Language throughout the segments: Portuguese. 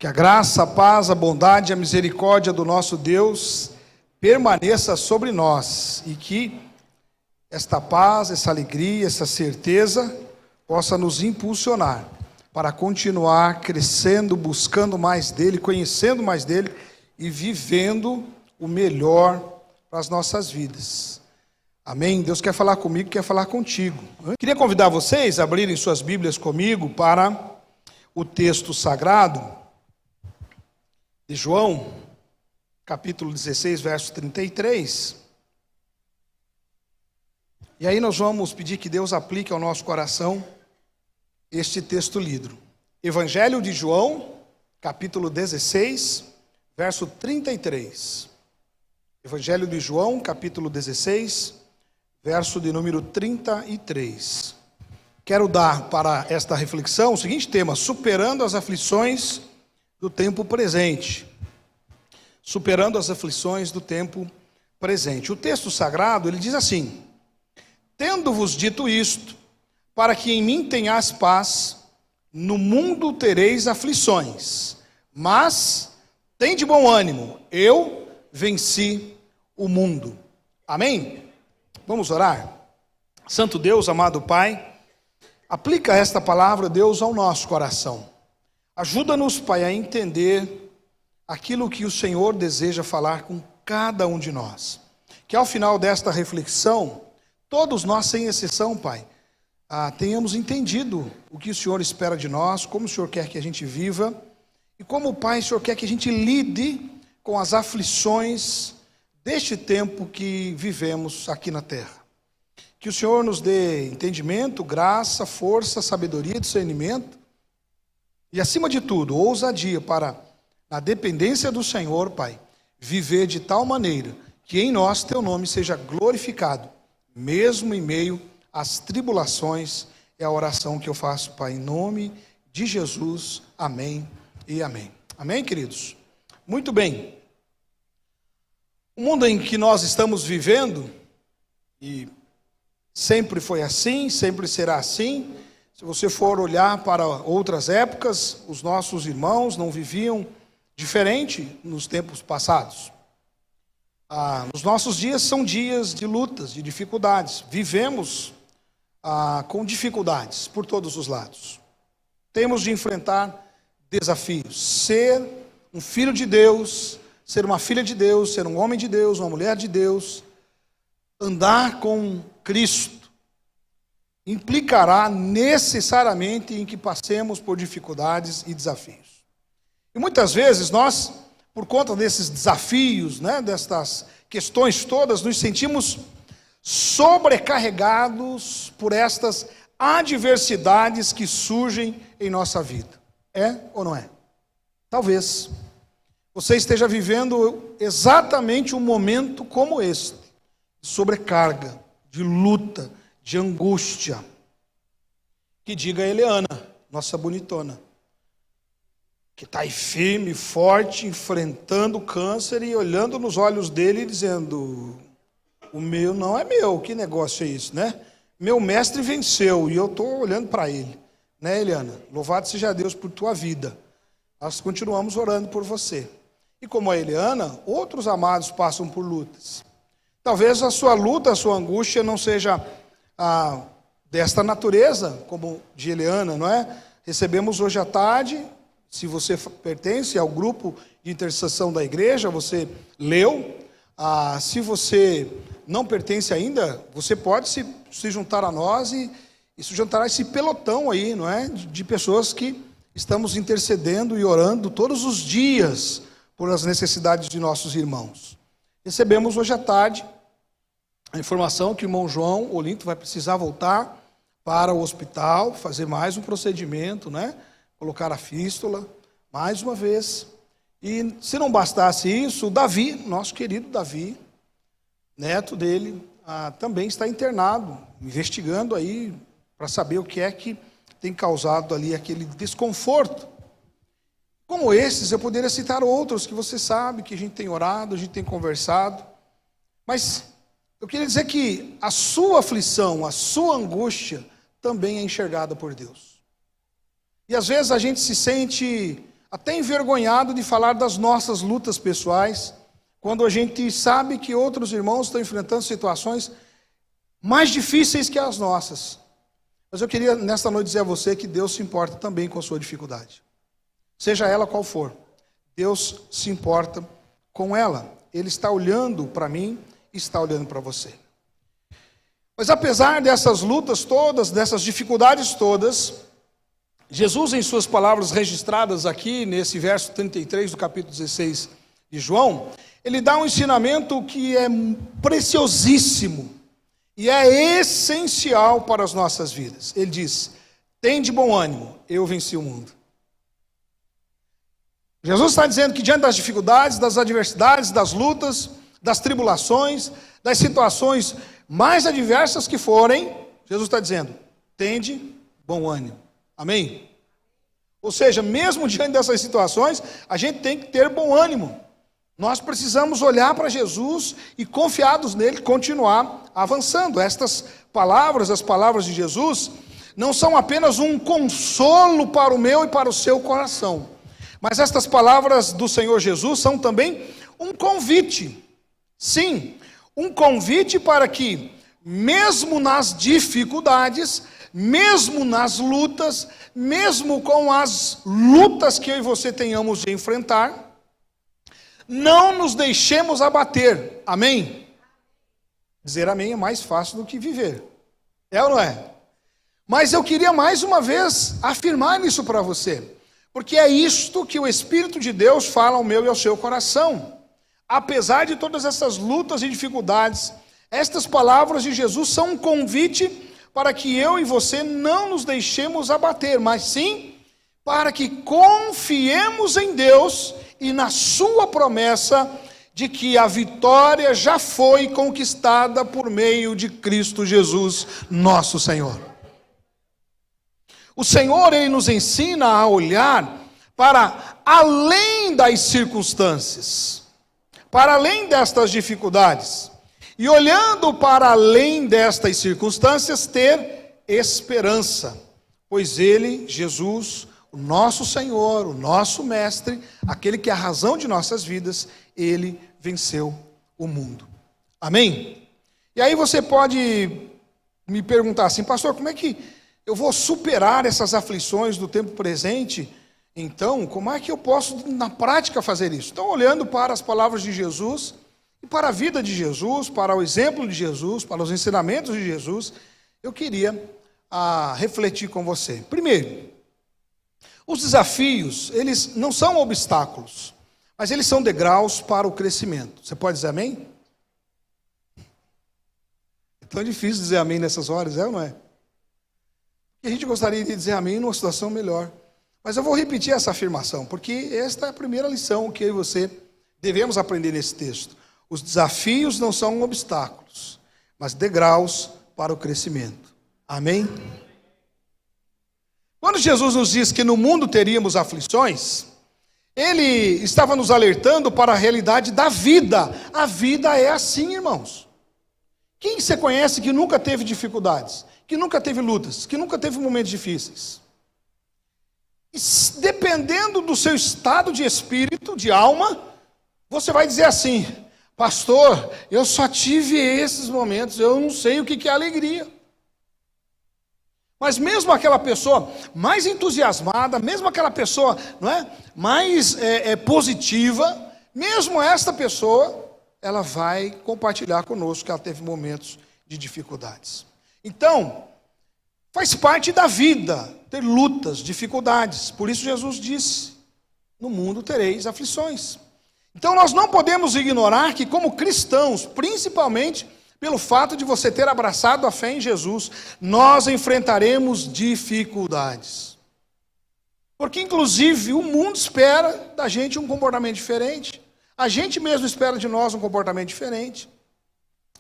Que a graça, a paz, a bondade e a misericórdia do nosso Deus permaneça sobre nós e que esta paz, essa alegria, essa certeza possa nos impulsionar para continuar crescendo, buscando mais dele, conhecendo mais dele e vivendo o melhor para as nossas vidas. Amém? Deus quer falar comigo, quer falar contigo. Queria convidar vocês a abrirem suas Bíblias comigo para o texto sagrado de João, capítulo 16, verso 33. E aí nós vamos pedir que Deus aplique ao nosso coração este texto lido. Evangelho de João, capítulo 16, verso 33. Evangelho de João, capítulo 16, verso de número 33. Quero dar para esta reflexão o seguinte tema: superando as aflições do tempo presente. Superando as aflições do tempo presente. O texto sagrado, ele diz assim: tendo-vos dito isto, para que em mim tenhas paz, no mundo tereis aflições, mas tende bom ânimo, eu venci o mundo. Amém? Vamos orar? Santo Deus, amado Pai, aplica esta palavra, Deus, ao nosso coração. Ajuda-nos, Pai, a entender aquilo que o Senhor deseja falar com cada um de nós. Que ao final desta reflexão, todos nós, sem exceção, Pai, tenhamos entendido o que o Senhor espera de nós, como o Senhor quer que a gente viva, e como, Pai, o Senhor quer que a gente lide com as aflições deste tempo que vivemos aqui na terra. Que o Senhor nos dê entendimento, graça, força, sabedoria, discernimento, e, acima de tudo, ousadia para, na dependência do Senhor, Pai, viver de tal maneira que em nós Teu nome seja glorificado, mesmo em meio às tribulações. É a oração que eu faço, Pai, em nome de Jesus. Amém e amém. Amém, queridos? Muito bem. O mundo em que nós estamos vivendo, e sempre foi assim, sempre será assim. Se você for olhar para outras épocas, os nossos irmãos não viviam diferente nos tempos passados. Os nossos dias são dias de lutas, de dificuldades. Vivemos com dificuldades por todos os lados. Temos de enfrentar desafios. Ser um filho de Deus, ser uma filha de Deus, ser um homem de Deus, uma mulher de Deus, andar com Cristo, implicará necessariamente em que passemos por dificuldades e desafios. E muitas vezes nós, por conta desses desafios, destas questões todas, nos sentimos sobrecarregados por estas adversidades que surgem em nossa vida. É ou não é? Talvez você esteja vivendo exatamente um momento como este, de sobrecarga, de luta, de angústia. Que diga a Eliana, nossa bonitona, que está aí firme, forte, enfrentando o câncer e olhando nos olhos dele e dizendo: o meu não é meu, que negócio é isso, né? Meu mestre venceu e eu estou olhando para ele, né, Eliana? Louvado seja Deus por tua vida. Nós continuamos orando por você. E como a Eliana, outros amados passam por lutas. Talvez a sua luta, a sua angústia não seja desta natureza, como de Eliana, não é? Recebemos hoje à tarde, se você pertence ao grupo de intercessão da igreja, você leu. Se você não pertence ainda, você pode se juntar a nós e se juntar a esse pelotão aí, não é? De pessoas que estamos intercedendo e orando todos os dias por as necessidades de nossos irmãos. Recebemos hoje à tarde a informação que o irmão João Olinto vai precisar voltar para o hospital, fazer mais um procedimento, né? Colocar a fístula, mais uma vez. E se não bastasse isso, o Davi, nosso querido Davi, neto dele, também está internado, investigando aí para saber o que é que tem causado ali aquele desconforto. Como esses, eu poderia citar outros que você sabe, que a gente tem orado, a gente tem conversado, mas eu queria dizer que a sua aflição, a sua angústia também é enxergada por Deus. E às vezes a gente se sente até envergonhado de falar das nossas lutas pessoais, quando a gente sabe que outros irmãos estão enfrentando situações mais difíceis que as nossas. Mas eu queria nesta noite dizer a você que Deus se importa também com a sua dificuldade. Seja ela qual for, Deus se importa com ela. Ele está olhando para mim e está olhando para você. Mas apesar dessas lutas todas, dessas dificuldades todas, Jesus, em suas palavras registradas aqui, nesse verso 33 do capítulo 16 de João, ele dá um ensinamento que é preciosíssimo e é essencial para as nossas vidas. Ele diz: tende bom ânimo, eu venci o mundo. Jesus está dizendo que diante das dificuldades, das adversidades, das lutas, das tribulações, das situações mais adversas que forem, Jesus está dizendo: tende bom ânimo. Amém? Ou seja, mesmo diante dessas situações, a gente tem que ter bom ânimo. Nós precisamos olhar para Jesus e, confiados nele, continuar avançando. Estas palavras, as palavras de Jesus, não são apenas um consolo para o meu e para o seu coração, mas estas palavras do Senhor Jesus são também um convite. Sim, um convite para que, mesmo nas dificuldades, mesmo nas lutas, mesmo com as lutas que eu e você tenhamos de enfrentar, não nos deixemos abater. Amém? Dizer amém é mais fácil do que viver. É ou não é? Mas eu queria mais uma vez afirmar isso para você, porque é isto que o Espírito de Deus fala ao meu e ao seu coração. Apesar de todas essas lutas e dificuldades, estas palavras de Jesus são um convite para que eu e você não nos deixemos abater, mas sim para que confiemos em Deus e na sua promessa de que a vitória já foi conquistada por meio de Cristo Jesus, nosso Senhor. O Senhor, Ele nos ensina a olhar para além das circunstâncias, para além destas dificuldades, e olhando para além destas circunstâncias, ter esperança, pois Ele, Jesus, o nosso Senhor, o nosso Mestre, aquele que é a razão de nossas vidas, Ele venceu o mundo. Amém? E aí você pode me perguntar assim: pastor, como é que eu vou superar essas aflições do tempo presente? Então, como é que eu posso na prática fazer isso? Então, olhando para as palavras de Jesus, e para a vida de Jesus, para o exemplo de Jesus, para os ensinamentos de Jesus, eu queria refletir com você. Primeiro, os desafios, eles não são obstáculos, mas eles são degraus para o crescimento. Você pode dizer amém? É tão difícil dizer amém nessas horas, é ou não é? E a gente gostaria de dizer amém numa situação melhor. Mas eu vou repetir essa afirmação, porque esta é a primeira lição que eu e você devemos aprender nesse texto. Os desafios não são obstáculos, mas degraus para o crescimento. Amém? Quando Jesus nos diz que no mundo teríamos aflições, Ele estava nos alertando para a realidade da vida. A vida é assim, irmãos. Quem você conhece que nunca teve dificuldades, que nunca teve lutas, que nunca teve momentos difíceis? E dependendo do seu estado de espírito, de alma, você vai dizer assim: pastor, eu só tive esses momentos, eu não sei o que é alegria. Mas mesmo aquela pessoa mais entusiasmada, mesmo aquela pessoa, não é, mais positiva, mesmo esta pessoa, ela vai compartilhar conosco que ela teve momentos de dificuldades. Então, faz parte da vida ter lutas, dificuldades. Por isso Jesus disse: no mundo tereis aflições. Então nós não podemos ignorar que, como cristãos, principalmente pelo fato de você ter abraçado a fé em Jesus, nós enfrentaremos dificuldades. Porque inclusive o mundo espera da gente um comportamento diferente. A gente mesmo espera de nós um comportamento diferente.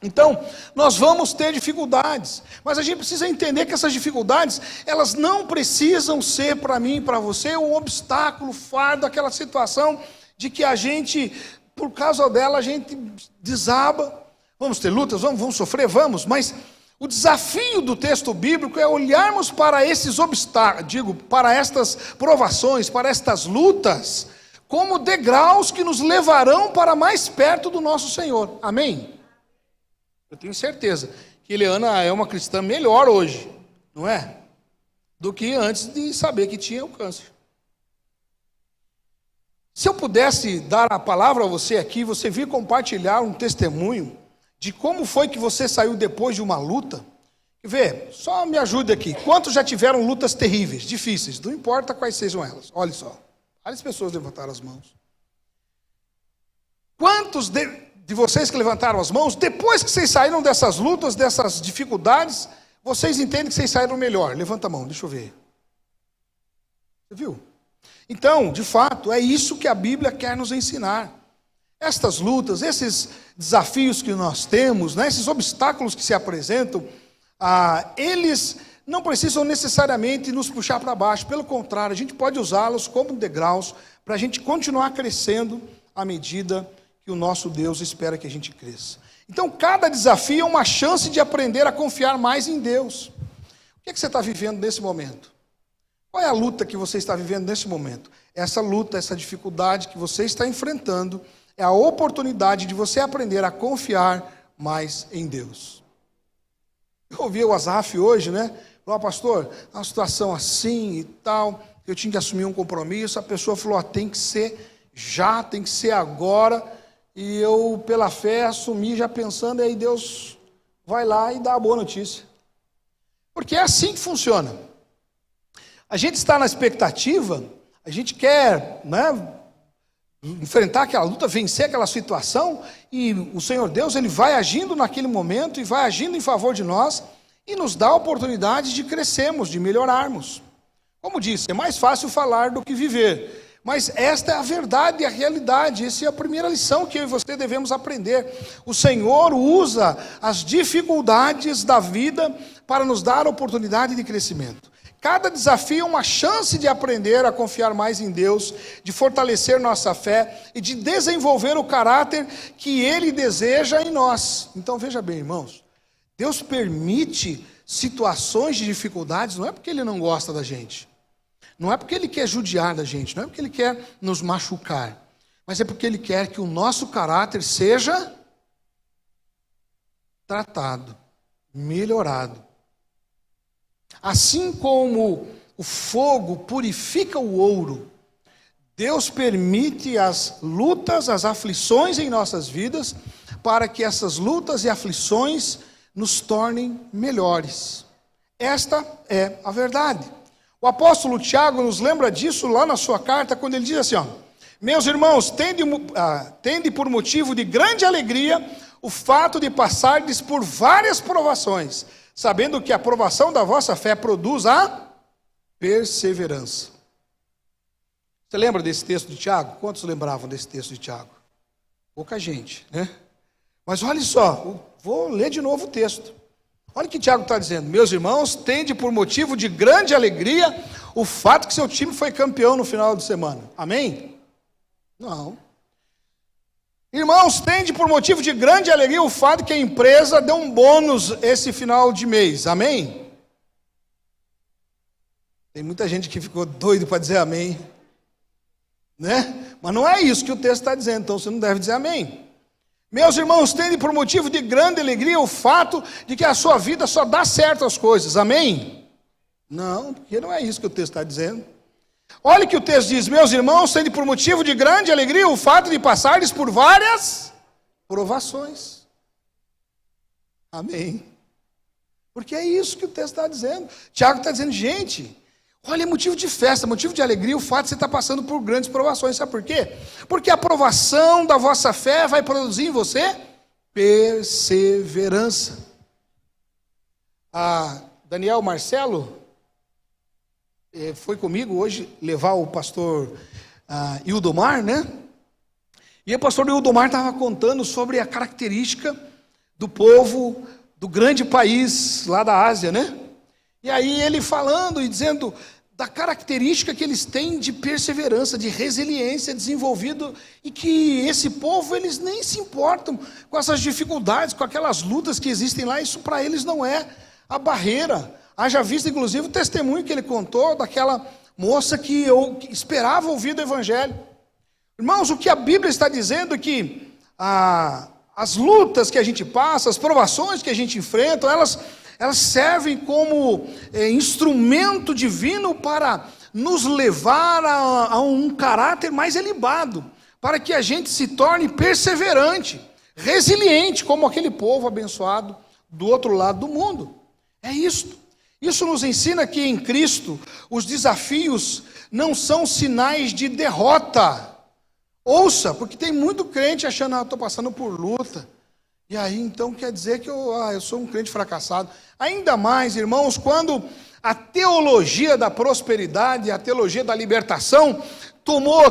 Então, nós vamos ter dificuldades, mas a gente precisa entender que essas dificuldades, elas não precisam ser para mim e para você um obstáculo, fardo, aquela situação de que a gente, por causa dela, a gente desaba. Vamos ter lutas, vamos sofrer, vamos, mas O desafio do texto bíblico é olharmos para esses obstáculos, para estas provações, para estas lutas, como degraus que nos levarão para mais perto do nosso Senhor. Amém? Eu tenho certeza que Eliana é uma cristã melhor hoje, não é? Do que antes de saber que tinha o câncer. Se eu pudesse dar a palavra a você aqui, você vir compartilhar um testemunho de como foi que você saiu depois de uma luta. Vê, só me ajude aqui. Quantos já tiveram lutas terríveis, difíceis? Não importa quais sejam elas. Olha só. Várias pessoas levantaram as mãos. Quantos de vocês que levantaram as mãos, depois que vocês saíram dessas lutas, dessas dificuldades, vocês entendem que vocês saíram melhor? Levanta a mão, deixa eu ver. Você viu? Então, de fato, é isso que a Bíblia quer nos ensinar. Estas lutas, esses desafios que nós temos, né, esses obstáculos que se apresentam, eles não precisam necessariamente nos puxar para baixo. Pelo contrário, a gente pode usá-los como degraus para a gente continuar crescendo à medida que o nosso Deus espera que a gente cresça. Então, cada desafio é uma chance de aprender a confiar mais em Deus. O que é que você está vivendo nesse momento? Qual é a luta que você está vivendo nesse momento? Essa luta, essa dificuldade que você está enfrentando é a oportunidade de você aprender a confiar mais em Deus. Eu ouvi o Asaf hoje, né? Falou, pastor, uma situação assim e tal, eu tinha que assumir um compromisso. A pessoa falou, tem que ser já, tem que ser agora. E eu, pela fé, assumi já pensando, e aí Deus vai lá e dá a boa notícia. Porque é assim que funciona. A gente está na expectativa, a gente quer, né, enfrentar aquela luta, vencer aquela situação, e o Senhor Deus, Ele vai agindo naquele momento, e vai agindo em favor de nós, e nos dá a oportunidade de crescermos, de melhorarmos. Como disse, é mais fácil falar do que viver. Mas esta é a verdade e a realidade. Essa é a primeira lição que eu e você devemos aprender. O Senhor usa as dificuldades da vida para nos dar a oportunidade de crescimento. Cada desafio é uma chance de aprender a confiar mais em Deus, de fortalecer nossa fé e de desenvolver o caráter que Ele deseja em nós. Então veja bem, irmãos, Deus permite situações de dificuldades, não é porque Ele não gosta da gente. Não é porque Ele quer judiar da gente, não é porque Ele quer nos machucar, mas é porque Ele quer que o nosso caráter seja tratado, melhorado. Assim como o fogo purifica o ouro, Deus permite as lutas, as aflições em nossas vidas, para que essas lutas e aflições nos tornem melhores. Esta é a verdade. O apóstolo Tiago nos lembra disso lá na sua carta, quando ele diz assim, meus irmãos, tende por motivo de grande alegria o fato de passardes por várias provações, sabendo que a provação da vossa fé produz a perseverança. Você lembra desse texto de Tiago? Quantos lembravam desse texto de Tiago? Pouca gente, né? Mas olha só, vou ler de novo o texto. Olha o que Tiago está dizendo. Meus irmãos, tende por motivo de grande alegria o fato que seu time foi campeão no final de semana. Amém? Não. Irmãos, tende por motivo de grande alegria o fato que a empresa deu um bônus esse final de mês. Amém? Tem muita gente que ficou doido para dizer amém. Né? Mas não é isso que o texto está dizendo, então você não deve dizer amém. Meus irmãos, tende por motivo de grande alegria o fato de que a sua vida só dá certo as coisas. Amém? Não, porque não é isso que o texto está dizendo. Olha o que o texto diz. Meus irmãos, tende por motivo de grande alegria o fato de passardes por várias provações. Amém? Porque é isso que o texto está dizendo. Tiago está dizendo, gente, olha, é motivo de festa, motivo de alegria o fato de você estar passando por grandes provações. Sabe por quê? Porque a provação da vossa fé vai produzir em você perseverança. Daniel Marcelo foi comigo hoje levar o pastor Ildomar, né? E o pastor Ildomar estava contando sobre a característica do povo do grande país lá da Ásia, né? E aí ele falando e dizendo da característica que eles têm de perseverança, de resiliência desenvolvido, e que esse povo, eles nem se importam com essas dificuldades, com aquelas lutas que existem lá. Isso para eles não é a barreira. Haja visto, inclusive, o testemunho que ele contou daquela moça que esperava ouvir do evangelho. Irmãos, o que a Bíblia está dizendo é que as lutas que a gente passa, as provações que a gente enfrenta, elas servem como instrumento divino para nos levar a um caráter mais elevado, para que a gente se torne perseverante, resiliente, como aquele povo abençoado do outro lado do mundo. É isto. Isso nos ensina que em Cristo os desafios não são sinais de derrota. Ouça, porque tem muito crente achando, estou passando por luta. E aí, então, quer dizer que eu sou um crente fracassado. Ainda mais, irmãos, quando a teologia da prosperidade, a teologia da libertação, tomou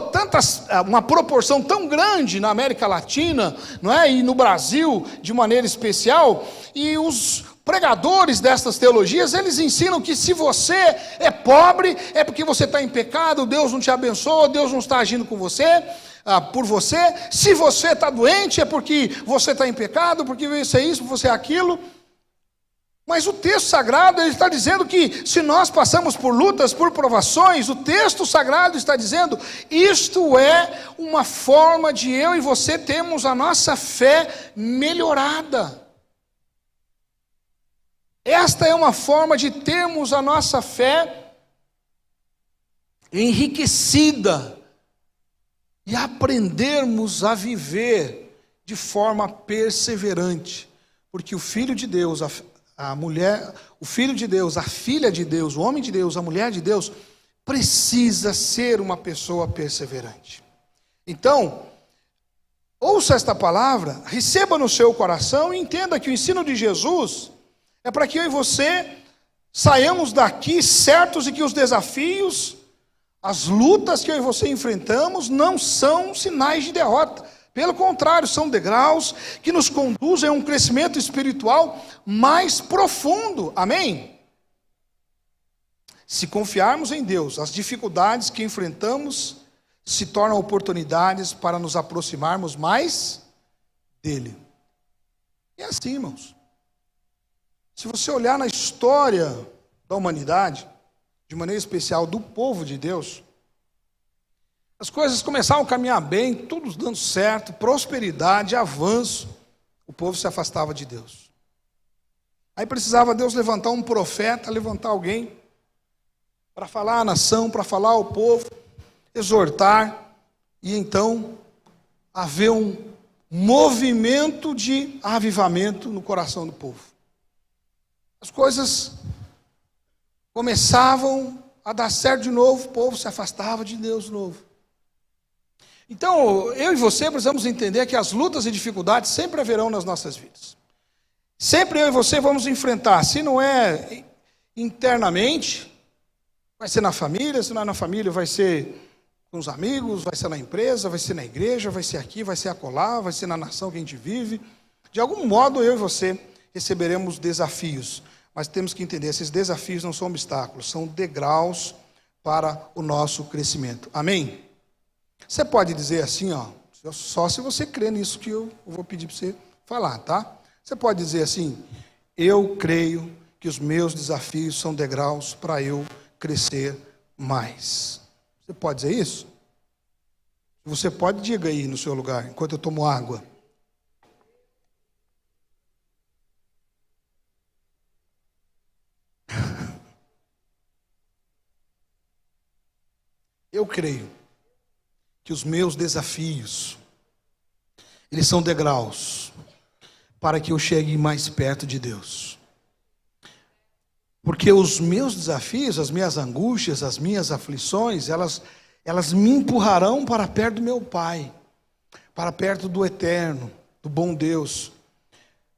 uma proporção tão grande na América Latina, não é? E no Brasil, de maneira especial, e os pregadores dessas teologias, eles ensinam que se você é pobre, é porque você está em pecado, Deus não te abençoa, Deus não está agindo com você, por você. Se você está doente, é porque você está em pecado, porque você é isso, você é aquilo. Mas o texto sagrado, ele está dizendo que se nós passamos por lutas, por provações, o texto sagrado está dizendo, isto é uma forma de eu e você termos a nossa fé melhorada. Esta é uma forma de termos a nossa fé enriquecida e aprendermos a viver de forma perseverante, porque o Filho de Deus, a mulher, o Filho de Deus, a filha de Deus, o homem de Deus, a mulher de Deus, precisa ser uma pessoa perseverante. Então, ouça esta palavra, receba no seu coração e entenda que o ensino de Jesus é para que eu e você saiamos daqui certos de que os desafios, as lutas que eu e você enfrentamos não são sinais de derrota. Pelo contrário, são degraus que nos conduzem a um crescimento espiritual mais profundo. Amém? Se confiarmos em Deus, as dificuldades que enfrentamos se tornam oportunidades para nos aproximarmos mais dele. E é assim, irmãos. Se você olhar na história da humanidade, de maneira especial do povo de Deus, as coisas começavam a caminhar bem, tudo dando certo, prosperidade, avanço, o povo se afastava de Deus. Aí precisava Deus levantar um profeta, levantar alguém para falar à nação, para falar ao povo, exortar, e então haver um movimento de avivamento no coração do povo. As coisas começavam a dar certo de novo, o povo se afastava de Deus de novo. Então, eu e você precisamos entender que as lutas e dificuldades sempre haverão nas nossas vidas. Sempre eu e você vamos enfrentar, se não é internamente, vai ser na família, se não é na família, vai ser com os amigos, vai ser na empresa, vai ser na igreja, vai ser aqui, vai ser acolá, vai ser na nação que a gente vive. De algum modo, eu e você receberemos desafios. Mas temos que entender, esses desafios não são obstáculos, são degraus para o nosso crescimento. Amém? Você pode dizer assim, só se você crê nisso que eu vou pedir para você falar, tá? Você pode dizer assim, eu creio que os meus desafios são degraus para eu crescer mais. Você pode dizer isso? Se você pode, diga aí no seu lugar, enquanto eu tomo água. Eu creio que os meus desafios, eles são degraus para que eu chegue mais perto de Deus. Porque os meus desafios, as minhas angústias, as minhas aflições, elas me empurrarão para perto do meu Pai, para perto do Eterno, do bom Deus.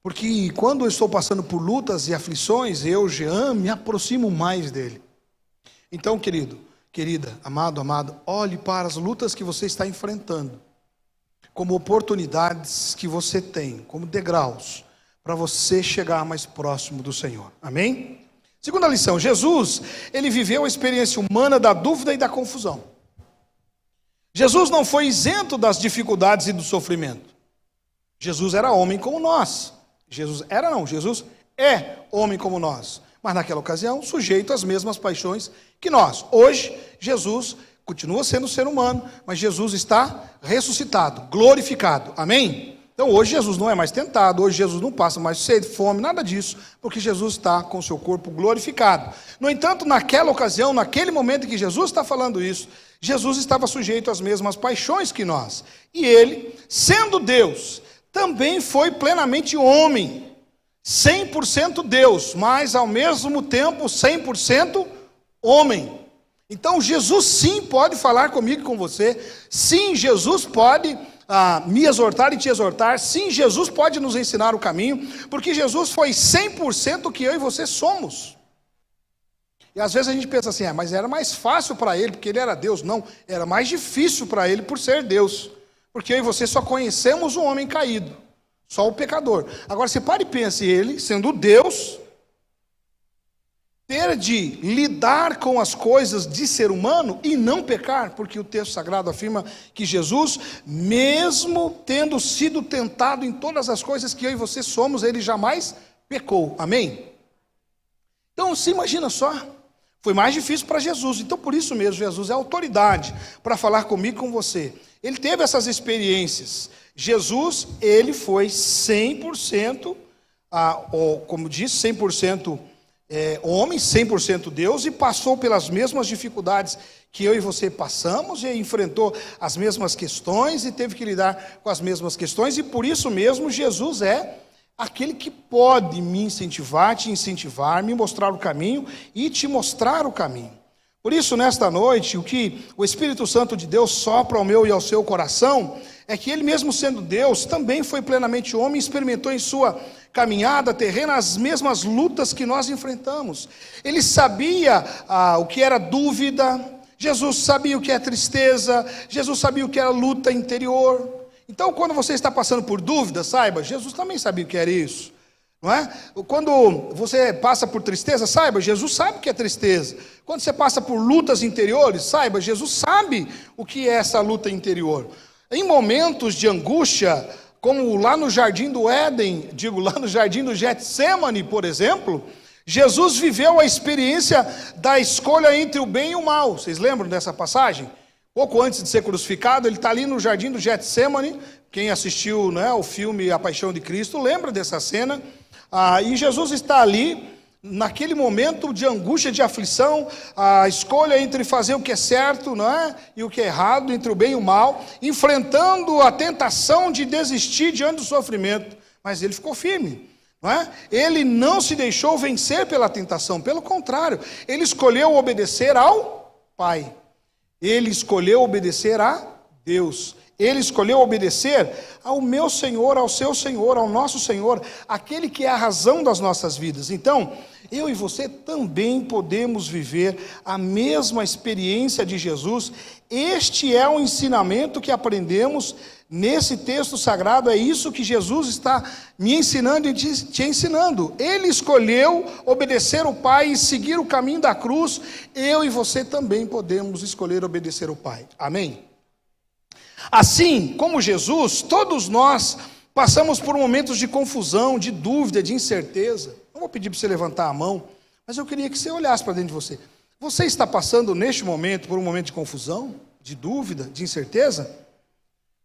Porque quando eu estou passando por lutas e aflições, eu, Jean, me aproximo mais dele. Então, querida, amado, olhe para as lutas que você está enfrentando, como oportunidades que você tem, como degraus, para você chegar mais próximo do Senhor. Amém? Segunda lição, Jesus, ele viveu a experiência humana da dúvida e da confusão. Jesus não foi isento das dificuldades e do sofrimento. Jesus era homem como nós. Jesus é homem como nós. Mas naquela ocasião, sujeito às mesmas paixões que nós. Hoje, Jesus continua sendo ser humano, mas Jesus está ressuscitado, glorificado. Amém? Então hoje Jesus não é mais tentado, hoje Jesus não passa mais sede, fome, nada disso, porque Jesus está com o seu corpo glorificado. No entanto, naquela ocasião, naquele momento em que Jesus está falando isso, Jesus estava sujeito às mesmas paixões que nós. E ele, sendo Deus, também foi plenamente homem, 100% Deus, mas ao mesmo tempo 100% homem. Então Jesus sim pode falar comigo e com você, sim, Jesus pode me exortar e te exortar, sim, Jesus pode nos ensinar o caminho, porque Jesus foi 100% o que eu e você somos. E às vezes a gente pensa assim, mas era mais fácil para ele, porque ele era Deus. Não, era mais difícil para ele por ser Deus, porque eu e você só conhecemos o homem caído, só o pecador. Agora você para e pense, ele, sendo Deus, ter de lidar com as coisas de ser humano e não pecar, porque o texto sagrado afirma que Jesus, mesmo tendo sido tentado em todas as coisas que eu e você somos, ele jamais pecou. Amém? Então se imagina só, foi mais difícil para Jesus, então por isso mesmo Jesus é autoridade para falar comigo e com você. Ele teve essas experiências. Jesus, ele foi 100%, como disse, 100% homem, 100% Deus, e passou pelas mesmas dificuldades que eu e você passamos, e enfrentou as mesmas questões, e teve que lidar com as mesmas questões, e por isso mesmo Jesus é aquele que pode me incentivar, te incentivar, me mostrar o caminho e te mostrar o caminho. Por isso, nesta noite, o que o Espírito Santo de Deus sopra ao meu e ao seu coração, é que ele mesmo sendo Deus, também foi plenamente homem, experimentou em sua caminhada terrena as mesmas lutas que nós enfrentamos. Ele sabia o que era dúvida, Jesus sabia o que é tristeza, Jesus sabia o que era luta interior. Então, quando você está passando por dúvida, saiba, Jesus também sabia o que era isso. Não é? Quando você passa por tristeza, saiba, Jesus sabe o que é tristeza. Quando você passa por lutas interiores, saiba, Jesus sabe o que é essa luta interior. Em momentos de angústia, como lá no Jardim do Éden, lá no Jardim do Getsemane, por exemplo, Jesus viveu a experiência da escolha entre o bem e o mal. Vocês lembram dessa passagem? Pouco antes de ser crucificado, ele está ali no Jardim do Getsemane. Quem assistiu, o filme A Paixão de Cristo, lembra dessa cena. E Jesus está ali, naquele momento de angústia, de aflição, a escolha entre fazer o que é certo, e o que é errado, entre o bem e o mal, enfrentando a tentação de desistir diante do sofrimento, mas ele ficou firme, Ele não se deixou vencer pela tentação, pelo contrário, ele escolheu obedecer ao Pai, ele escolheu obedecer a Deus, ele escolheu obedecer ao meu Senhor, ao seu Senhor, ao nosso Senhor, aquele que é a razão das nossas vidas. Então, eu e você também podemos viver a mesma experiência de Jesus. Este é o ensinamento que aprendemos nesse texto sagrado, é isso que Jesus está me ensinando e te ensinando. Ele escolheu obedecer o Pai e seguir o caminho da cruz. Eu e você também podemos escolher obedecer o Pai. Amém? Assim como Jesus, todos nós passamos por momentos de confusão, de dúvida, de incerteza. Não vou pedir para você levantar a mão, mas eu queria que você olhasse para dentro de você. Você está passando neste momento por um momento de confusão, de dúvida, de incerteza?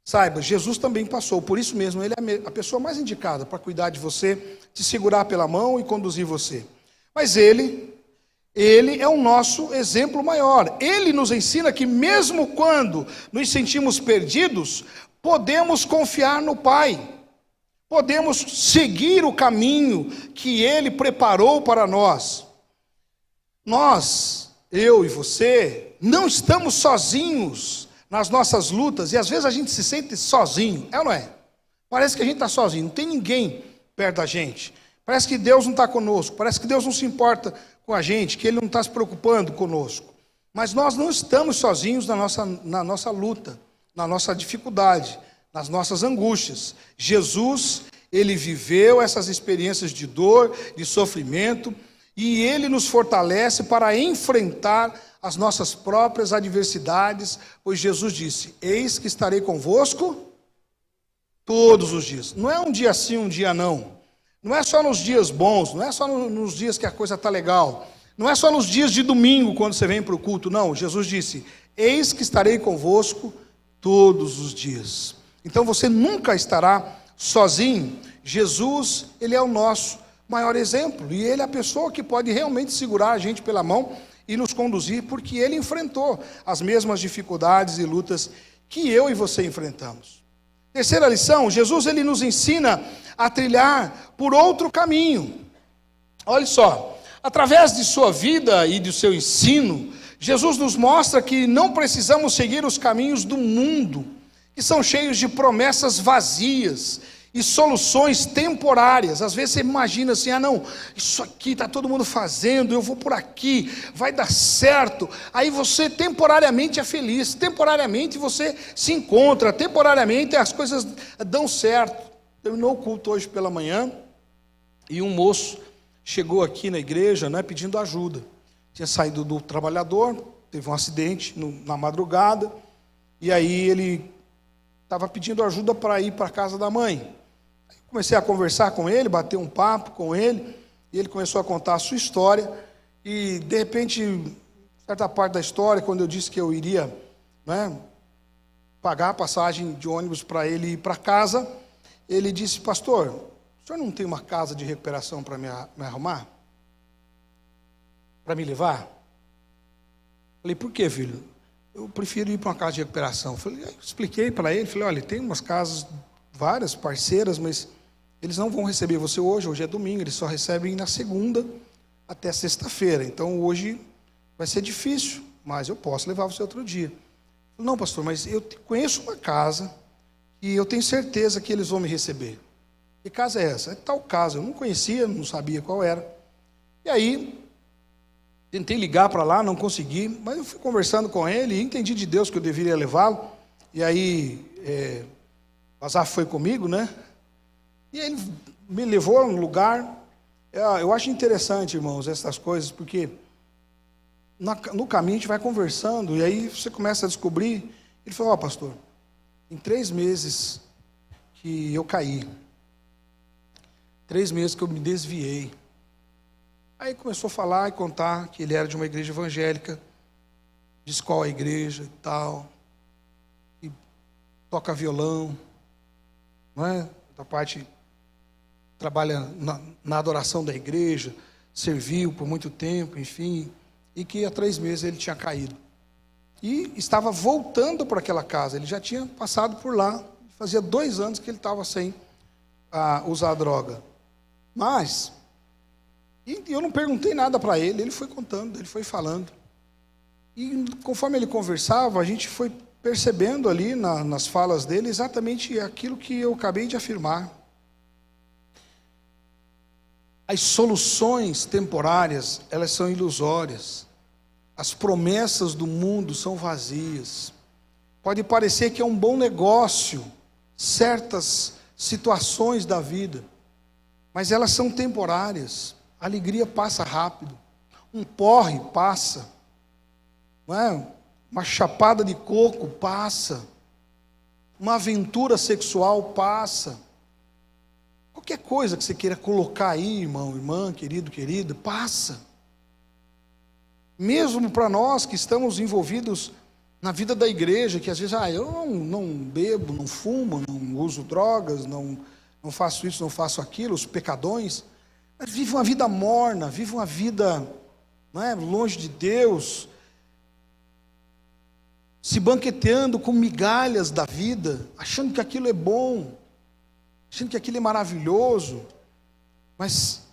Saiba, Jesus também passou, por isso mesmo ele é a pessoa mais indicada para cuidar de você, te segurar pela mão e conduzir você. Mas ele é o nosso exemplo maior. Ele nos ensina que mesmo quando nos sentimos perdidos, podemos confiar no Pai. Podemos seguir o caminho que Ele preparou para nós. Nós, eu e você, não estamos sozinhos nas nossas lutas. E às vezes a gente se sente sozinho, é ou não é? Parece que a gente está sozinho, não tem ninguém perto da gente. Parece que Deus não está conosco, parece que Deus não se importa com a gente, que Ele não está se preocupando conosco. Mas nós não estamos sozinhos na nossa luta, na nossa dificuldade, nas nossas angústias. Jesus, Ele viveu essas experiências de dor, de sofrimento, e Ele nos fortalece para enfrentar as nossas próprias adversidades, pois Jesus disse: eis que estarei convosco todos os dias. Não é um dia sim, um dia não. Não é só nos dias bons, não é só nos dias que a coisa está legal. Não é só nos dias de domingo, quando você vem para o culto. Não, Jesus disse: eis que estarei convosco todos os dias. Então você nunca estará sozinho. Jesus, Ele é o nosso maior exemplo. E Ele é a pessoa que pode realmente segurar a gente pela mão e nos conduzir, porque Ele enfrentou as mesmas dificuldades e lutas que eu e você enfrentamos. Terceira lição: Jesus, Ele nos ensina a trilhar por outro caminho. Olha só, através de sua vida e do seu ensino, Jesus nos mostra que não precisamos seguir os caminhos do mundo, que são cheios de promessas vazias e soluções temporárias. Às vezes você imagina assim: ah não, isso aqui está todo mundo fazendo, eu vou por aqui, vai dar certo. Aí você temporariamente é feliz, temporariamente você se encontra, temporariamente as coisas dão certo. Terminou o culto hoje pela manhã e um moço chegou aqui na igreja, né, pedindo ajuda. Tinha saído do trabalhador, teve um acidente na madrugada, e aí ele estava pedindo ajuda para ir para a casa da mãe. Comecei a conversar com ele, bater um papo com ele, e ele começou a contar a sua história, e de repente, certa parte da história, quando eu disse que eu iria, né, pagar a passagem de ônibus para ele ir para casa, ele disse: pastor, o senhor não tem uma casa de recuperação para me arrumar? Para me levar? Falei: por quê, filho? Eu prefiro ir para uma casa de recuperação. Expliquei para ele, falei: olha, tem umas casas, várias parceiras, mas eles não vão receber você hoje é domingo, eles só recebem na segunda até sexta-feira, então hoje vai ser difícil, mas eu posso levar você outro dia. Falei: não, pastor, mas eu conheço uma casa e eu tenho certeza que eles vão me receber. Que casa é essa? É tal casa, eu não conhecia, não sabia qual era. E aí tentei ligar para lá, não consegui, mas eu fui conversando com ele e entendi de Deus que eu deveria levá-lo. E aí, o Azar foi comigo, né? E ele me levou a um lugar. Eu acho interessante, irmãos, essas coisas, porque no caminho a gente vai conversando, e aí você começa a descobrir. Ele falou: ó, pastor, em 3 meses que eu caí, 3 meses que eu me desviei. Aí começou a falar e contar que ele era de uma igreja evangélica, disse qual a igreja e tal, e toca violão, não é? Da parte, trabalha na adoração da igreja, serviu por muito tempo, enfim, e que há 3 meses ele tinha caído. E estava voltando para aquela casa, ele já tinha passado por lá, fazia 2 anos que ele estava sem usar a droga. Mas eu não perguntei nada para ele, ele foi contando, ele foi falando. E conforme ele conversava, a gente foi percebendo ali nas falas dele exatamente aquilo que eu acabei de afirmar. As soluções temporárias, elas são ilusórias. As promessas do mundo são vazias. Pode parecer que é um bom negócio certas situações da vida, mas elas são temporárias. A alegria passa rápido, um porre passa, não é? Uma chapada de coco passa, uma aventura sexual passa. Qualquer coisa que você queira colocar aí, irmão, irmã, querido, querida, passa. Mesmo para nós que estamos envolvidos na vida da igreja, que às vezes, eu não bebo, não fumo, não uso drogas, não faço isso, não faço aquilo, os pecadões, mas vive uma vida morna, vive uma vida, não é, longe de Deus, se banqueteando com migalhas da vida, achando que aquilo é bom, achando que aquilo é maravilhoso. Mas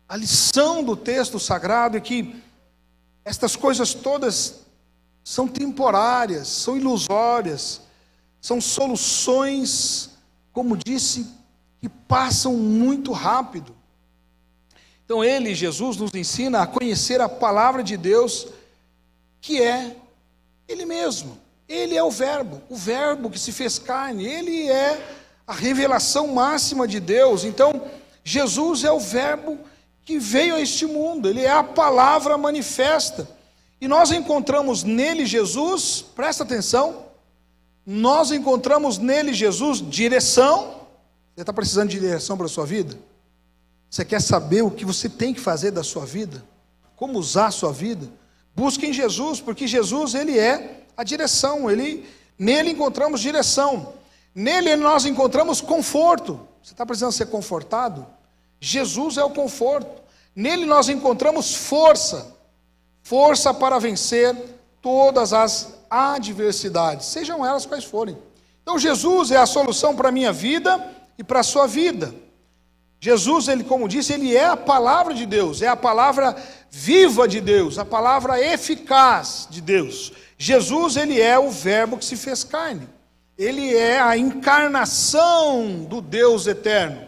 a lição do texto sagrado é que estas coisas todas são temporárias, são ilusórias, são soluções, como disse, que passam muito rápido. Então Jesus nos ensina a conhecer a palavra de Deus, que é Ele mesmo. Ele é o verbo que se fez carne, Ele é a revelação máxima de Deus. Então, Jesus é o verbo que veio a este mundo, ele é a palavra manifesta. E nós encontramos nele, Jesus, presta atenção, nós encontramos nele, Jesus, direção. Você está precisando de direção para a sua vida? Você quer saber o que você tem que fazer da sua vida? Como usar a sua vida? Busque em Jesus, porque Jesus, ele é a direção, nele encontramos direção, nele nós encontramos conforto. Você está precisando ser confortado? Jesus é o conforto, nele nós encontramos força para vencer todas as adversidades, sejam elas quais forem. Então Jesus é a solução para a minha vida e para a sua vida. Jesus, ele, como disse, ele é a palavra de Deus, é a palavra viva de Deus, a palavra eficaz de Deus. Jesus, ele é o verbo que se fez carne, ele é a encarnação do Deus eterno.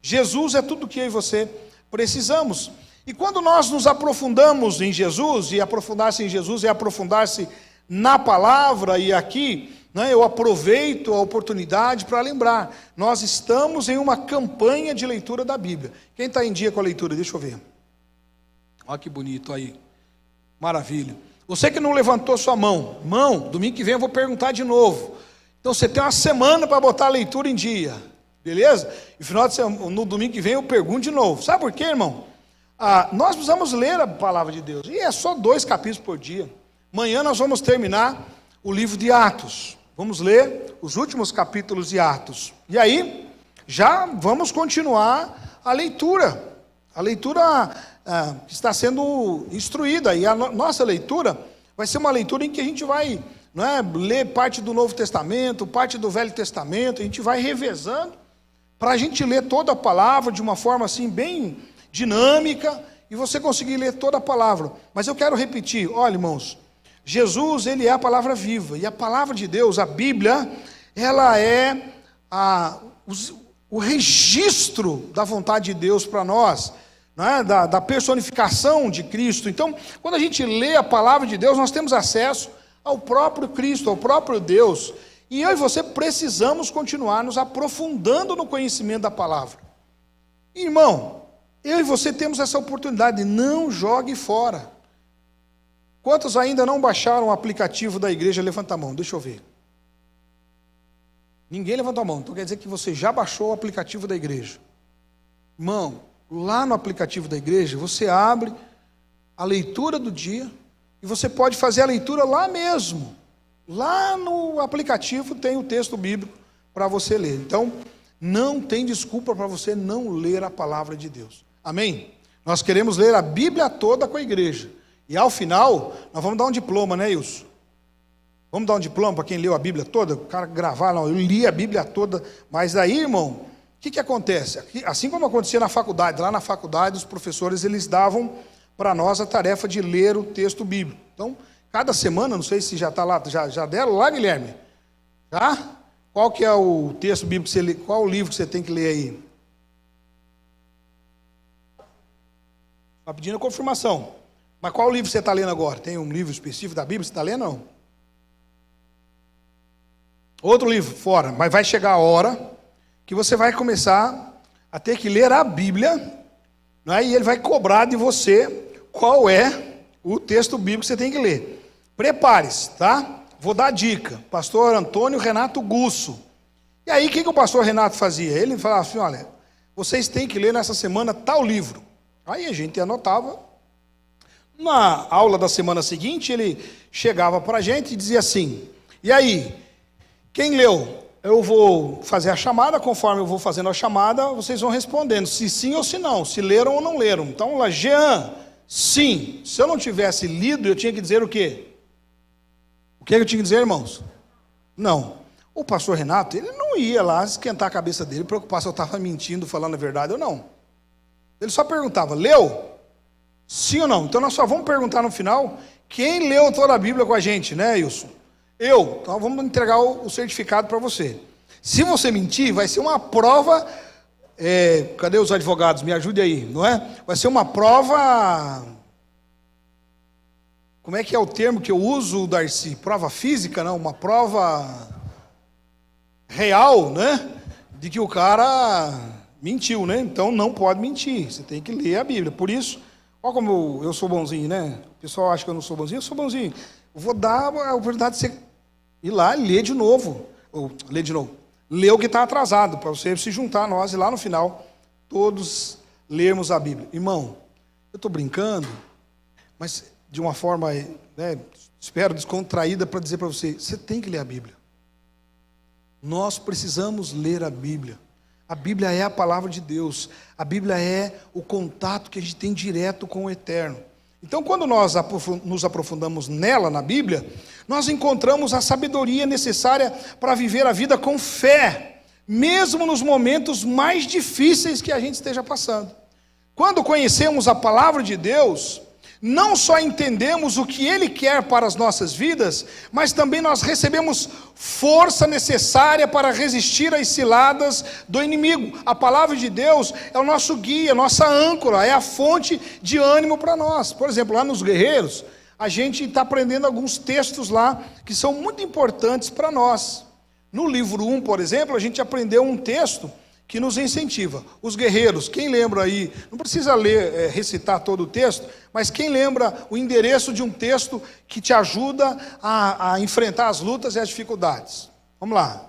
Jesus é tudo que eu e você precisamos. E quando nós nos aprofundamos em Jesus, e aprofundar-se em Jesus é aprofundar-se na palavra, e aqui eu aproveito a oportunidade para lembrar, nós estamos em uma campanha de leitura da Bíblia. Quem está em dia com a leitura? Deixa eu ver. Olha que bonito aí, maravilha. Você que não levantou sua mão, domingo que vem eu vou perguntar de novo. Então você tem uma semana para botar a leitura em dia, beleza? E no domingo que vem eu pergunto de novo. Sabe por quê, irmão? Nós precisamos ler a palavra de Deus, e é só 2 capítulos por dia. Amanhã nós vamos terminar o livro de Atos, vamos ler os últimos capítulos de Atos, e aí já vamos continuar a leitura que está sendo instruída, e a nossa leitura vai ser uma leitura em que a gente vai ler parte do Novo Testamento, parte do Velho Testamento, a gente vai revezando, para a gente ler toda a palavra de uma forma assim bem dinâmica, e você conseguir ler toda a palavra. Mas eu quero repetir, olha, irmãos, Jesus, ele é a palavra viva, e a palavra de Deus, a Bíblia, ela é o registro da vontade de Deus para nós, da personificação de Cristo. Então, quando a gente lê a palavra de Deus, nós temos acesso ao próprio Cristo, ao próprio Deus, e eu e você precisamos continuar nos aprofundando no conhecimento da palavra. Irmão, eu e você temos essa oportunidade, não jogue fora. Quantos ainda não baixaram o aplicativo da igreja? Levanta a mão, deixa eu ver. Ninguém levantou a mão, então quer dizer que você já baixou o aplicativo da igreja. Irmão, lá no aplicativo da igreja, você abre a leitura do dia, e você pode fazer a leitura lá mesmo. Lá no aplicativo tem o texto bíblico para você ler. Então, não tem desculpa para você não ler a palavra de Deus. Amém? Nós queremos ler a Bíblia toda com a igreja. E ao final, nós vamos dar um diploma, né, Wilson? Vamos dar um diploma para quem leu a Bíblia toda? O cara gravar, não, eu li a Bíblia toda. Mas aí, irmão, o que acontece? Assim como acontecia na faculdade, lá na faculdade, os professores, eles davam para nós a tarefa de ler o texto bíblico. Então, cada semana, não sei se já está lá, já deram lá, Guilherme? Já? Qual que é o texto bíblico que você lê? Qual o livro que você tem que ler aí? Está pedindo a confirmação. Mas qual livro você está lendo agora? Tem um livro específico da Bíblia que você está lendo ou não? Outro livro, fora. Mas vai chegar a hora que você vai começar a ter que ler a Bíblia, e ele vai cobrar de você qual é o texto bíblico que você tem que ler. Prepare-se, tá? Vou dar a dica. Pastor Antônio Renato Gusso. E aí, o que o pastor Renato fazia? Ele falava assim, olha, vocês têm que ler nessa semana tal livro. Aí a gente anotava. Na aula da semana seguinte, ele chegava para a gente e dizia assim, e aí, quem leu? Eu vou fazer a chamada, conforme eu vou fazendo a chamada, vocês vão respondendo, se sim ou se não, se leram ou não leram. Então, lá, Jean, sim. Se eu não tivesse lido, eu tinha que dizer o quê? O que eu tinha que dizer, irmãos? Não. O pastor Renato, ele não ia lá esquentar a cabeça dele, preocupar se eu estava mentindo, falando a verdade ou não. Ele só perguntava, leu? Sim ou não? Então nós só vamos perguntar no final, quem leu toda a Bíblia com a gente, né, Wilson? Eu. Então vamos entregar o certificado para você. Se você mentir, vai ser uma prova, cadê os advogados? Me ajude aí, não é? Vai ser uma prova, como é que é o termo que eu uso, Darcy? Prova física, não? Uma prova real, né? De que o cara mentiu, né? Então não pode mentir, você tem que ler a Bíblia. Por isso, olha como eu sou bonzinho, né? O pessoal acha que eu não sou bonzinho, eu sou bonzinho. Eu vou dar a oportunidade de você ir lá e ler de novo. Ou ler de novo. Ler o que está atrasado, para você se juntar a nós e lá no final, todos lermos a Bíblia. Irmão, eu estou brincando, mas de uma forma, né, espero, descontraída, para dizer para você, você tem que ler a Bíblia. Nós precisamos ler a Bíblia. A Bíblia é a palavra de Deus. A Bíblia é o contato que a gente tem direto com o Eterno. Então, quando nós nos aprofundamos nela, na Bíblia, nós encontramos a sabedoria necessária para viver a vida com fé, mesmo nos momentos mais difíceis que a gente esteja passando. Quando conhecemos a palavra de Deus, não só entendemos o que Ele quer para as nossas vidas, mas também nós recebemos força necessária para resistir às ciladas do inimigo. A palavra de Deus é o nosso guia, nossa âncora, é a fonte de ânimo para nós. Por exemplo, lá nos Guerreiros, a gente está aprendendo alguns textos lá que são muito importantes para nós. No livro 1, por exemplo, a gente aprendeu um texto que nos incentiva. Os guerreiros, quem lembra aí, não precisa ler, recitar todo o texto, mas quem lembra o endereço de um texto que te ajuda a enfrentar as lutas e as dificuldades? Vamos lá.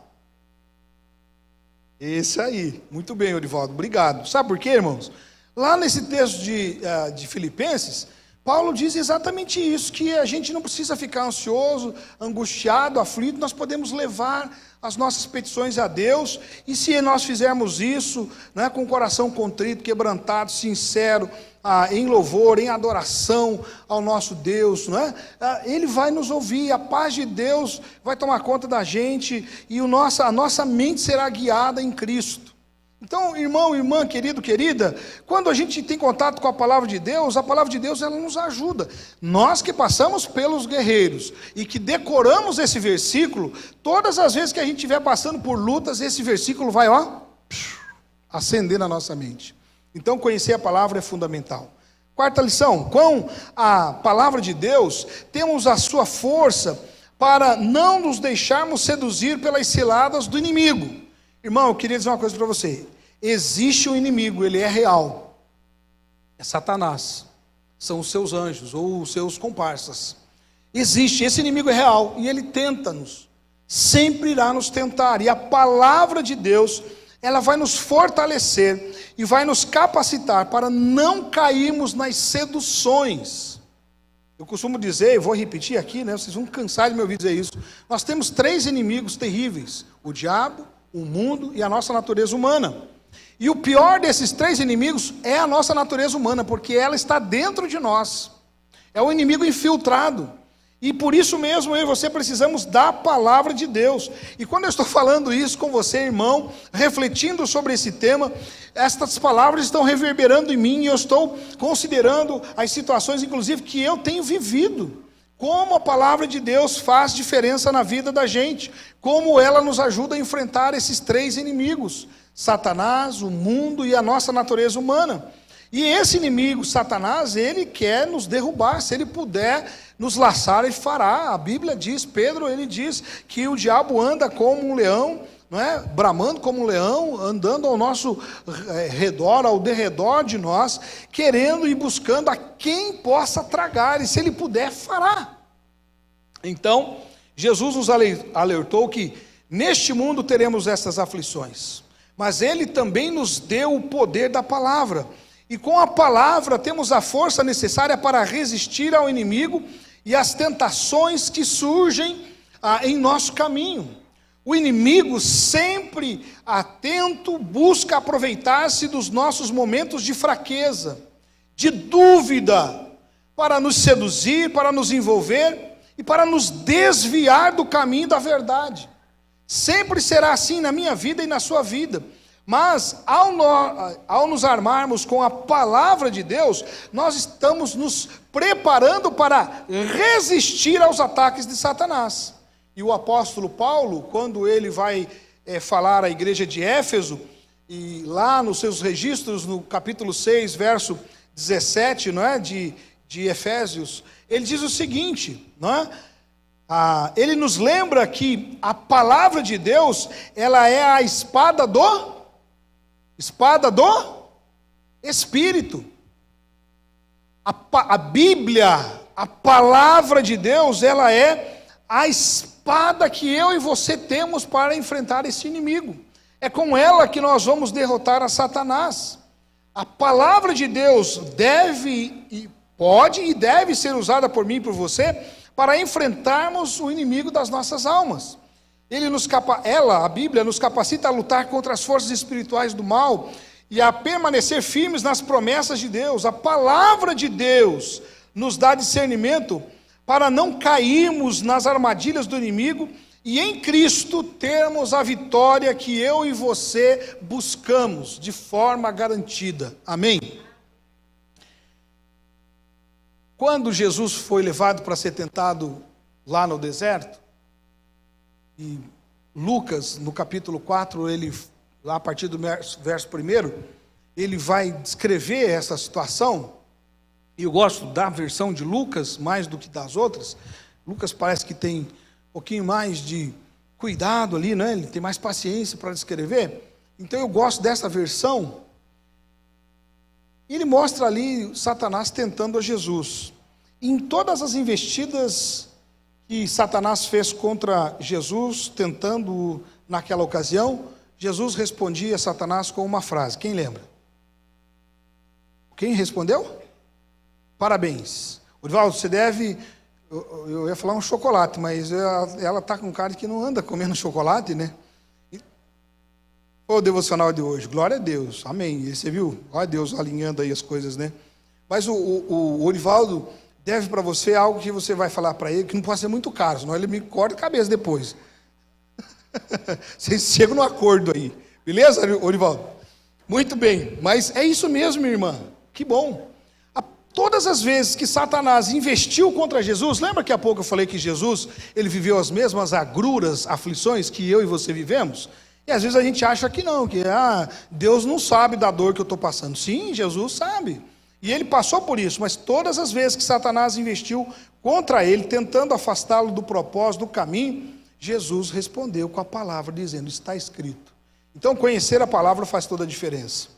Esse aí. Muito bem, Orivaldo, obrigado. Sabe por quê, irmãos? Lá nesse texto de Filipenses, Paulo diz exatamente isso, que a gente não precisa ficar ansioso, angustiado, aflito, nós podemos levar as nossas petições a Deus, e se nós fizermos isso, né, com o coração contrito, quebrantado, sincero, em louvor, em adoração ao nosso Deus, né, Ele vai nos ouvir, a paz de Deus vai tomar conta da gente, e a nossa mente será guiada em Cristo. Então, irmão, irmã, querido, querida, quando a gente tem contato com a palavra de Deus ela nos ajuda. Nós que passamos pelos guerreiros e que decoramos esse versículo, todas as vezes que a gente estiver passando por lutas, esse versículo vai, acender na nossa mente. Então, conhecer a palavra é fundamental. Quarta lição, com a palavra de Deus, temos a sua força para não nos deixarmos seduzir pelas ciladas do inimigo. Irmão, eu queria dizer uma coisa para você. Existe um inimigo, ele é real. É Satanás. São os seus anjos ou os seus comparsas. Existe, esse inimigo é real e ele tenta-nos. Sempre irá nos tentar. E a palavra de Deus, ela vai nos fortalecer e vai nos capacitar para não cairmos nas seduções. Eu costumo dizer, e vou repetir aqui, né? Vocês vão cansar de me ouvir dizer isso. Nós temos 3 inimigos terríveis: o diabo, o mundo e a nossa natureza humana. E o pior desses 3 inimigos é a nossa natureza humana, porque ela está dentro de nós. É um inimigo infiltrado. E por isso mesmo eu e você precisamos da palavra de Deus. E quando eu estou falando isso com você, irmão, refletindo sobre esse tema, estas palavras estão reverberando em mim e eu estou considerando as situações, inclusive, que eu tenho vivido. Como a palavra de Deus faz diferença na vida da gente. Como ela nos ajuda a enfrentar esses 3 inimigos. Satanás, o mundo e a nossa natureza humana. E esse inimigo, Satanás, ele quer nos derrubar. Se ele puder nos laçar, ele fará. A Bíblia diz, Pedro, ele diz que o diabo anda como um leão, não é? Bramando como um leão, andando ao nosso redor, ao derredor de nós, querendo e buscando a quem possa tragar, e se ele puder, fará. Então, Jesus nos alertou que neste mundo teremos essas aflições, mas ele também nos deu o poder da palavra, e com a palavra temos a força necessária para resistir ao inimigo e às tentações que surgem em nosso caminho. O inimigo, sempre atento, busca aproveitar-se dos nossos momentos de fraqueza, de dúvida, para nos seduzir, para nos envolver e para nos desviar do caminho da verdade. Sempre será assim na minha vida e na sua vida. Mas, ao nos armarmos com a palavra de Deus, nós estamos nos preparando para resistir aos ataques de Satanás. E o apóstolo Paulo, quando ele vai falar à igreja de Éfeso, e lá nos seus registros, no capítulo 6, verso 17, não é, de Efésios, ele diz o seguinte, não é? Ele nos lembra que a palavra de Deus, ela é a espada do Espada do Espírito. A Bíblia, a palavra de Deus, ela é a espada que eu e você temos para enfrentar esse inimigo. É com ela que nós vamos derrotar a Satanás. A palavra de Deus pode e deve ser usada por mim e por você para enfrentarmos o inimigo das nossas almas. A Bíblia, nos capacita a lutar contra as forças espirituais do mal e a permanecer firmes nas promessas de Deus. A palavra de Deus nos dá discernimento para não cairmos nas armadilhas do inimigo e em Cristo termos a vitória que eu e você buscamos de forma garantida. Amém? Quando Jesus foi levado para ser tentado lá no deserto, e Lucas, no capítulo 4, lá a partir do verso 1, ele vai descrever essa situação. E eu gosto da versão de Lucas mais do que das outras. Lucas parece que tem um pouquinho mais de cuidado ali, né? Ele tem mais paciência para descrever. Então eu gosto dessa versão. Ele mostra ali Satanás tentando a Jesus. Em todas as investidas que Satanás fez contra Jesus, tentando naquela ocasião, Jesus respondia a Satanás com uma frase. Quem lembra? Quem respondeu? Parabéns. Orivaldo, você deve... Eu ia falar um chocolate, mas ela está com cara que não anda comendo chocolate, né? O devocional de hoje, glória a Deus, amém. E você viu? Olha Deus alinhando aí as coisas, né? Mas o Orivaldo deve para você algo que você vai falar para ele, que não pode ser muito caro, senão ele me corta a cabeça depois. Vocês chegam no acordo aí, beleza, Orivaldo? Muito bem, mas é isso mesmo, minha irmã, que bom. Todas as vezes que Satanás investiu contra Jesus, lembra que há pouco eu falei que Jesus, ele viveu as mesmas agruras, aflições que eu e você vivemos? E às vezes a gente acha que não, que Deus não sabe da dor que eu estou passando. Sim, Jesus sabe. E ele passou por isso, mas todas as vezes que Satanás investiu contra ele, tentando afastá-lo do propósito, do caminho, Jesus respondeu com a palavra, dizendo, está escrito. Então conhecer a palavra faz toda a diferença.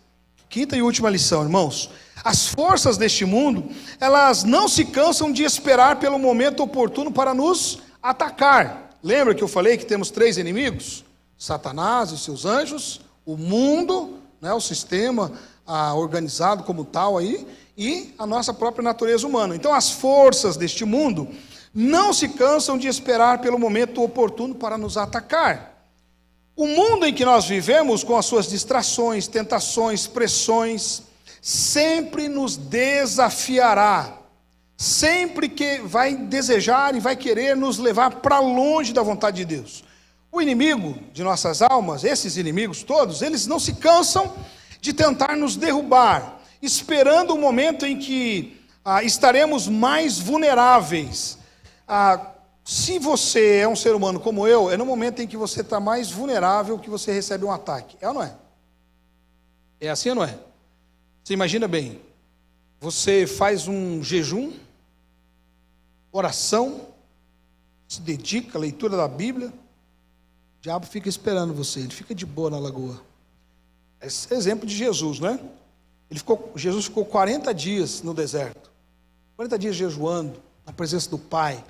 Quinta e última lição, irmãos. As forças deste mundo, elas não se cansam de esperar pelo momento oportuno para nos atacar. Lembra que eu falei que temos 3 inimigos? Satanás e seus anjos, o mundo, né, o sistema organizado como tal aí, e a nossa própria natureza humana. Então as forças deste mundo não se cansam de esperar pelo momento oportuno para nos atacar. O mundo em que nós vivemos, com as suas distrações, tentações, pressões, sempre nos desafiará, sempre que vai desejar e vai querer nos levar para longe da vontade de Deus. O inimigo de nossas almas, esses inimigos todos, eles não se cansam de tentar nos derrubar, esperando o momento em que estaremos mais vulneráveis. Se você é um ser humano como eu, é no momento em que você está mais vulnerável que você recebe um ataque. É ou não é? É assim ou não é? Você imagina bem, você faz um jejum, oração, se dedica à leitura da Bíblia, o diabo fica esperando você, ele fica de boa na lagoa. Esse é exemplo de Jesus, né? Jesus ficou 40 dias no deserto, 40 dias jejuando, na presença do Pai,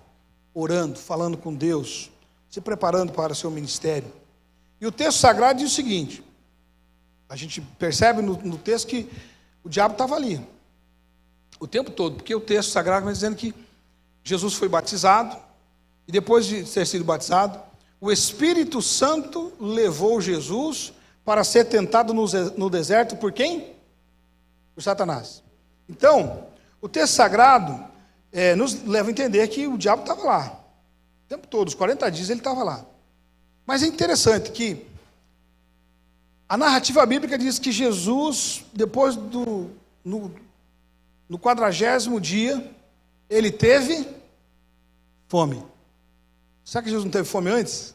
orando, falando com Deus, se preparando para o seu ministério. E o texto sagrado diz o seguinte, a gente percebe no texto que o diabo estava ali, o tempo todo, porque o texto sagrado vai dizendo que Jesus foi batizado, e depois de ter sido batizado, o Espírito Santo levou Jesus para ser tentado no deserto por quem? Por Satanás. Então, o texto sagrado nos leva a entender que o diabo estava lá, o tempo todo, os 40 dias ele estava lá. Mas é interessante que a narrativa bíblica diz que Jesus, depois no 40º dia, ele teve fome. Será que Jesus não teve fome antes?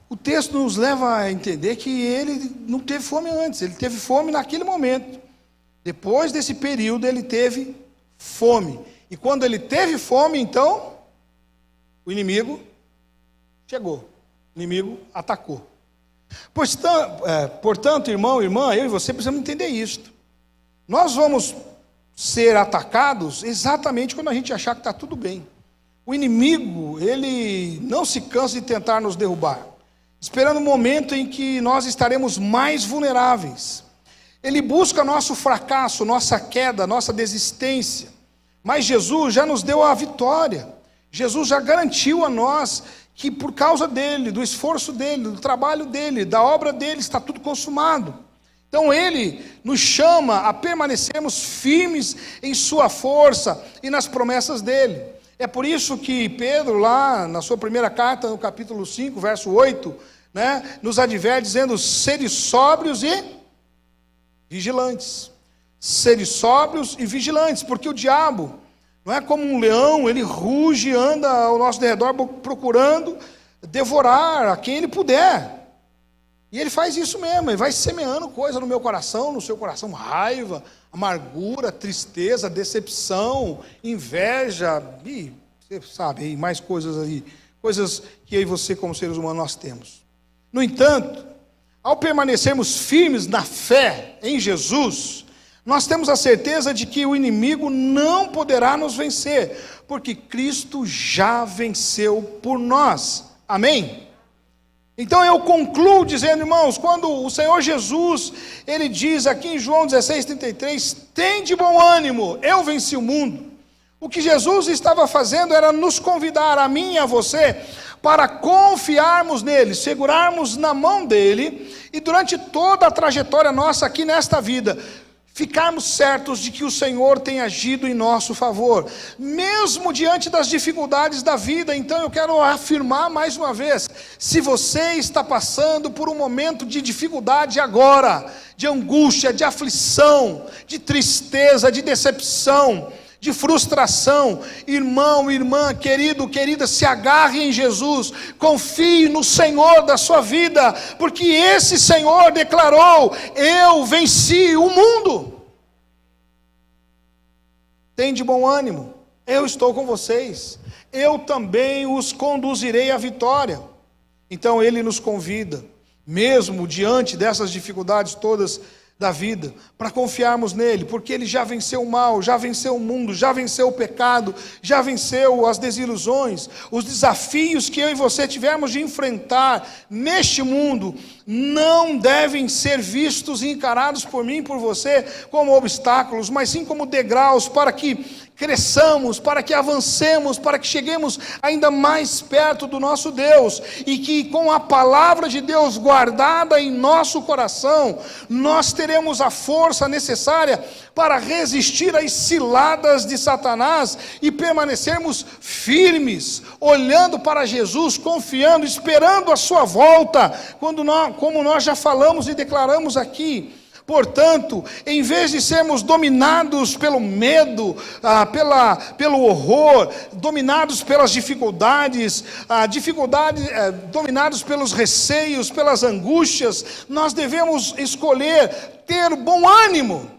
O texto nos leva a entender que ele não teve fome antes, ele teve fome naquele momento. Depois desse período, ele teve fome. E quando ele teve fome, então, o inimigo chegou, o inimigo atacou. Portanto, irmão, irmã, eu e você precisamos entender isto. Nós vamos ser atacados exatamente quando a gente achar que está tudo bem. O inimigo, ele não se cansa de tentar nos derrubar, esperando o momento em que nós estaremos mais vulneráveis. Ele busca nosso fracasso, nossa queda, nossa desistência. Mas Jesus já nos deu a vitória. Jesus já garantiu a nós que por causa dele, do esforço dele, do trabalho dele, da obra dele, está tudo consumado. Então ele nos chama a permanecermos firmes em sua força e nas promessas dele. É por isso que Pedro, lá na sua primeira carta, no capítulo 5, verso 8, nos adverte dizendo: sede sóbrios e vigilantes. Sede sóbrios e vigilantes, porque o diabo não é como um leão, ele ruge, anda ao nosso redor procurando devorar a quem ele puder. E ele faz isso mesmo, ele vai semeando coisa no meu coração, no seu coração, raiva, amargura, tristeza, decepção, inveja, e você sabe, aí, mais coisas aí, coisas que eu e você como seres humanos nós temos. No entanto, ao permanecermos firmes na fé em Jesus, nós temos a certeza de que o inimigo não poderá nos vencer, porque Cristo já venceu por nós. Amém? Então eu concluo dizendo, irmãos, quando o Senhor Jesus, ele diz aqui em João 16:33, tende bom ânimo, eu venci o mundo. O que Jesus estava fazendo era nos convidar, a mim e a você, para confiarmos nele, segurarmos na mão dele, e durante toda a trajetória nossa aqui nesta vida, ficarmos certos de que o Senhor tem agido em nosso favor, mesmo diante das dificuldades da vida. Então eu quero afirmar mais uma vez, se você está passando por um momento de dificuldade agora, de angústia, de aflição, de tristeza, de decepção, de frustração, irmão, irmã, querido, querida, se agarre em Jesus, confie no Senhor da sua vida, porque esse Senhor declarou: eu venci o mundo. Tende bom ânimo, eu estou com vocês, eu também os conduzirei à vitória. Então ele nos convida, mesmo diante dessas dificuldades todas da vida, para confiarmos nele, porque ele já venceu o mal, já venceu o mundo, já venceu o pecado, já venceu as desilusões, os desafios que eu e você tivemos de enfrentar neste mundo, não devem ser vistos e encarados por mim e por você como obstáculos, mas sim como degraus para que cresçamos, para que avancemos, para que cheguemos ainda mais perto do nosso Deus, e que com a palavra de Deus guardada em nosso coração, nós teremos a força necessária para resistir às ciladas de Satanás e permanecermos firmes, olhando para Jesus, confiando, esperando a sua volta, como nós já falamos e declaramos aqui. Portanto, em vez de sermos dominados pelo medo, pelo horror, dominados pelas dificuldades, dominados pelos receios, pelas angústias, nós devemos escolher ter bom ânimo.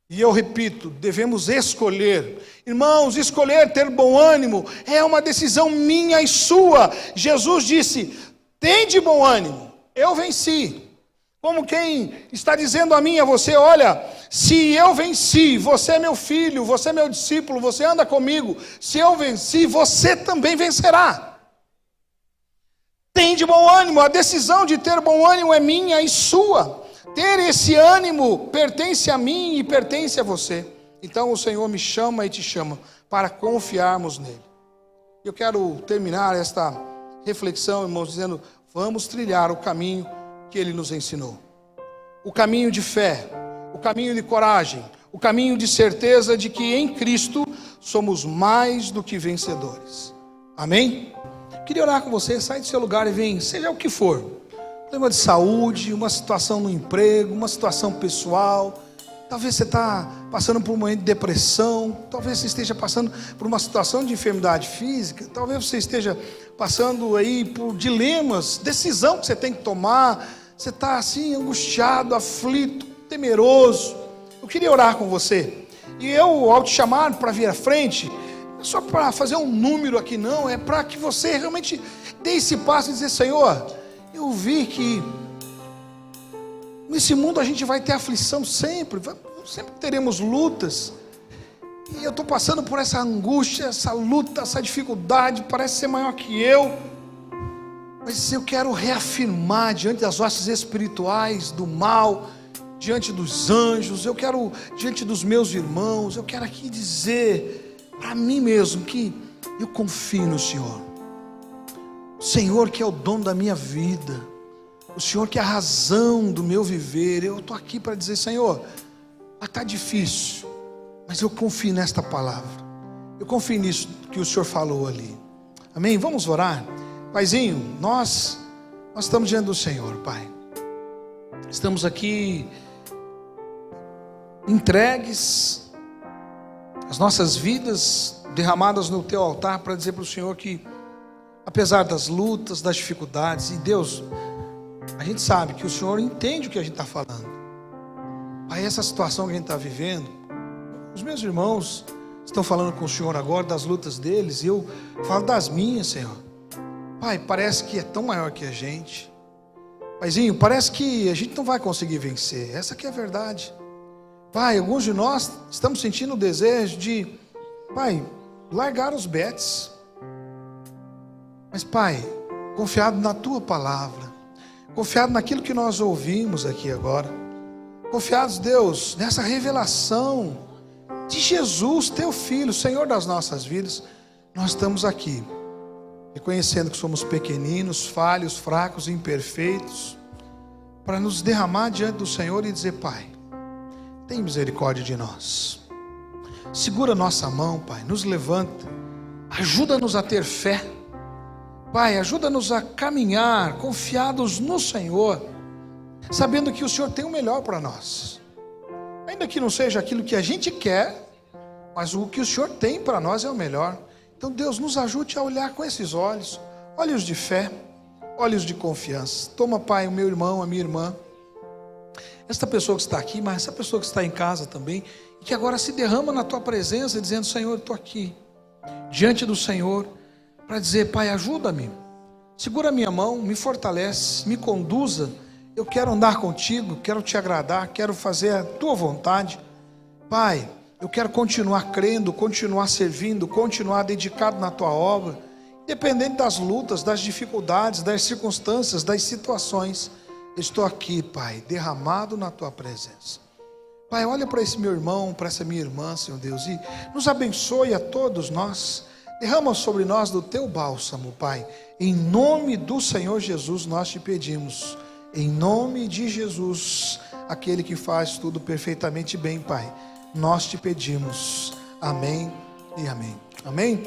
E eu repito, devemos escolher. Irmãos, escolher ter bom ânimo é uma decisão minha e sua. Jesus disse: tende bom ânimo, eu venci. Como quem está dizendo a mim e a você: olha, se eu venci, você é meu filho, você é meu discípulo, você anda comigo, se eu venci, você também vencerá. Tem de bom ânimo, a decisão de ter bom ânimo é minha e sua. Ter esse ânimo pertence a mim e pertence a você. Então o Senhor me chama e te chama para confiarmos nele. Eu quero terminar esta reflexão, irmãos, dizendo: vamos trilhar o caminho que ele nos ensinou. O caminho de fé, o caminho de coragem, o caminho de certeza de que em Cristo somos mais do que vencedores. Amém? Queria orar com você. Sai do seu lugar e vem, seja o que for. Problema de saúde, uma situação no emprego, uma situação pessoal. Talvez você está passando por um momento de depressão, talvez você esteja passando por uma situação de enfermidade física, talvez você esteja passando aí por dilemas, decisão que você tem que tomar, você está assim angustiado, aflito, temeroso. Eu queria orar com você, e eu, ao te chamar para vir à frente, não é só para fazer um número aqui não, é para que você realmente dê esse passo e dizer: Senhor, eu vi que Nesse mundo a gente vai ter aflição sempre teremos lutas. E eu estou passando por essa angústia, essa luta, essa dificuldade, parece ser maior que eu. Mas eu quero reafirmar diante das hostes espirituais do mal, diante dos anjos, eu quero diante dos meus irmãos, eu quero aqui dizer para mim mesmo que eu confio no Senhor. O Senhor que é o dono da minha vida, o Senhor que é a razão do meu viver. Eu estou aqui para dizer: Senhor, está difícil, mas eu confio nesta palavra, eu confio nisso que o Senhor falou ali. Amém? Vamos orar. Paizinho, nós estamos diante do Senhor, Pai. Estamos aqui entregues, as nossas vidas derramadas no Teu altar, para dizer para o Senhor que, apesar das lutas, das dificuldades, e Deus, a gente sabe que o Senhor entende o que a gente está falando. Pai, essa situação que a gente está vivendo, os meus irmãos estão falando com o Senhor agora das lutas deles, e eu falo das minhas, Senhor. Pai, parece que é tão maior que a gente. Paizinho, parece que a gente não vai conseguir vencer. Essa que é a verdade. Pai, alguns de nós estamos sentindo o desejo de, Pai, largar os betes. Mas, Pai, confiado na Tua palavra, confiado naquilo que nós ouvimos aqui agora, confiados, Deus, nessa revelação de Jesus, Teu Filho, Senhor das nossas vidas, nós estamos aqui, reconhecendo que somos pequeninos, falhos, fracos, imperfeitos, para nos derramar diante do Senhor e dizer: Pai, tem misericórdia de nós, segura nossa mão, Pai, nos levanta, ajuda-nos a ter fé, Pai, ajuda-nos a caminhar confiados no Senhor, sabendo que o Senhor tem o melhor para nós, ainda que não seja aquilo que a gente quer, mas o que o Senhor tem para nós é o melhor. Então, Deus, nos ajude a olhar com esses olhos, olhos de fé, olhos de confiança. Toma, Pai, o meu irmão, a minha irmã, esta pessoa que está aqui, mas essa pessoa que está em casa também, e que agora se derrama na Tua presença, dizendo: Senhor, eu estou aqui, diante do Senhor, para dizer: Pai, ajuda-me, segura a minha mão, me fortalece, me conduza, eu quero andar contigo, quero Te agradar, quero fazer a Tua vontade. Pai, eu quero continuar crendo, continuar servindo, continuar dedicado na Tua obra, independente das lutas, das dificuldades, das circunstâncias, das situações. Estou aqui, Pai, derramado na Tua presença. Pai, olha para esse meu irmão, para essa minha irmã, Senhor Deus, e nos abençoe a todos nós. Derrama sobre nós do Teu bálsamo, Pai. Em nome do Senhor Jesus nós Te pedimos. Em nome de Jesus, aquele que faz tudo perfeitamente bem, Pai, nós Te pedimos. Amém e amém. Amém?